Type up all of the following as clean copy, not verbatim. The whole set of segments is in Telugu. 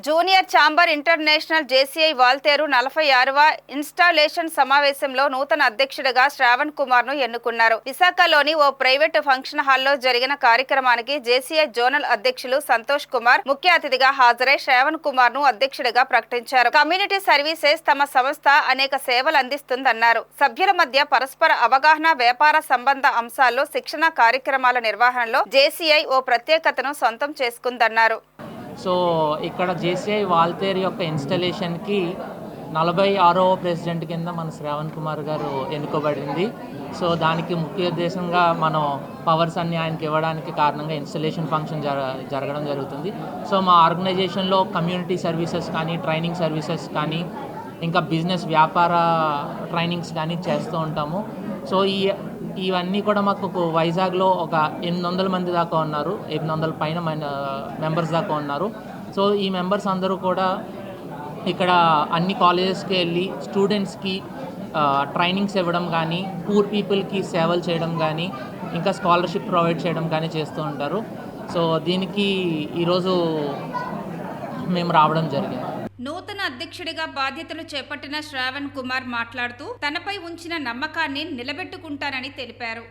Junior chamber international JCI Waltair 46వ ఇన్స్టాలేషన్ సమావేశంలో నూతన అధ్యక్షుడిగా శ్రావణ్ కుమార్ ను ఎన్నుకున్నారు. విశాఖలోని ఓ ప్రైవేటు ఫంక్షన్ హాల్లో జరిగిన కార్యక్రమానికి జేసీఐ జోనల్ అధ్యక్షులు సంతోష్ కుమార్ ముఖ్య అతిథిగా హాజరై శ్రావణ్ కుమార్ ను అధ్యక్షుడిగా ప్రకటించారు. కమ్యూనిటీ సర్వీసెస్ తమ సంస్థ అనేక సేవలు అందిస్తుందన్నారు. సభ్యుల మధ్య పరస్పర అవగాహన, వ్యాపార సంబంధ అంశాల్లో శిక్షణ కార్యక్రమాల నిర్వహణలో జేసీఐ ఓ ప్రత్యేకతను సొంతం చేసుకుందన్నారు. సో ఇక్కడ జేసీఐ వాల్తేరు యొక్క ఇన్స్టలేషన్కి 46వ ప్రెసిడెంట్ కింద మన శ్రావణ్ కుమార్ గారు ఎన్నుకోబడింది. సో దానికి ముఖ్య ఉద్దేశంగా మనం పవర్స్ అన్ని ఆయనకి ఇవ్వడానికి కారణంగా ఇన్స్టలేషన్ ఫంక్షన్ జరగడం జరుగుతుంది. సో మా ఆర్గనైజేషన్లో కమ్యూనిటీ సర్వీసెస్ కానీ, ట్రైనింగ్ సర్వీసెస్ కానీ, ఇంకా బిజినెస్ వ్యాపార ట్రైనింగ్స్ కానీ చేస్తూ ఉంటాము. సో ఇవన్నీ కూడా మాకు వైజాగ్లో ఒక 800 మంది దాకా ఉన్నారు, 800 పైన మెంబర్స్ దాకా ఉన్నారు. సో ఈ మెంబర్స్ అందరూ కూడా ఇక్కడ అన్ని కాలేజెస్కి వెళ్ళి స్టూడెంట్స్కి ట్రైనింగ్స్ ఇవ్వడం కానీ, పూర్ పీపుల్కి సేవలు చేయడం కానీ, ఇంకా స్కాలర్షిప్ ప్రొవైడ్ చేయడం కానీ చేస్తూ ఉంటారు. సో దీనికి ఈరోజు మేము రావడం జరిగింది. నూతన అధ్యక్షుడిగా బాధ్యతలు చేపట్టిన శ్రావణ్ కుమార్ మాట్లాడుతూ తనపై ఉంచిన నమ్మకాన్ని నిలబెట్టుకుంటానని తెలిపారు.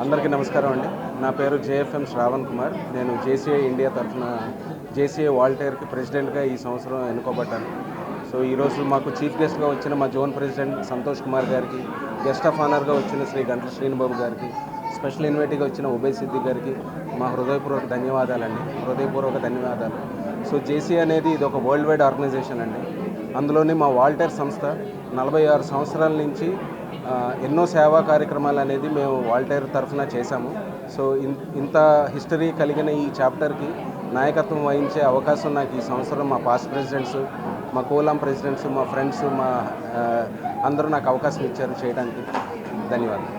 అందరికీ నమస్కారం అండి. నా పేరు జేఎఫ్ఎం శ్రావణ్ కుమార్. నేను జేసీఐ ఇండియా తరఫున జేసీఐ వాల్టేర్కి ప్రెసిడెంట్గా ఈ సంవత్సరం ఎన్నుకోబడ్డాను. సో ఈరోజు మాకు చీఫ్ గెస్ట్గా వచ్చిన మా జోన్ ప్రెసిడెంట్ సంతోష్ కుమార్ గారికి, గెస్ట్ ఆఫ్ ఆనర్గా వచ్చిన శ్రీ గంటల శ్రీనిబాబు గారికి, స్పెషల్ ఇన్వైటీగా వచ్చిన ఉబయ్ సిద్ది గారికి మా హృదయపూర్వక ధన్యవాదాలు. సో జేసీ అనేది ఇది ఒక వరల్డ్ వైడ్ ఆర్గనైజేషన్ అండి. అందులోని మా వాల్టేర్ సంస్థ 46 సంవత్సరాల నుంచి ఎన్నో సేవా కార్యక్రమాలు అనేది మేము వాల్టేర్ తరఫున చేశాము. సో ఇంత హిస్టరీ కలిగిన ఈ చాప్టర్కి నాయకత్వం వహించే అవకాశం నాకు ఈ సంవత్సరం మా పాస్ట్ ప్రెసిడెంట్స్, మా కోలాం ప్రెసిడెంట్స్, మా ఫ్రెండ్స్, అందరూ నాకు అవకాశం ఇచ్చారు చేయడానికి. ధన్యవాదాలు.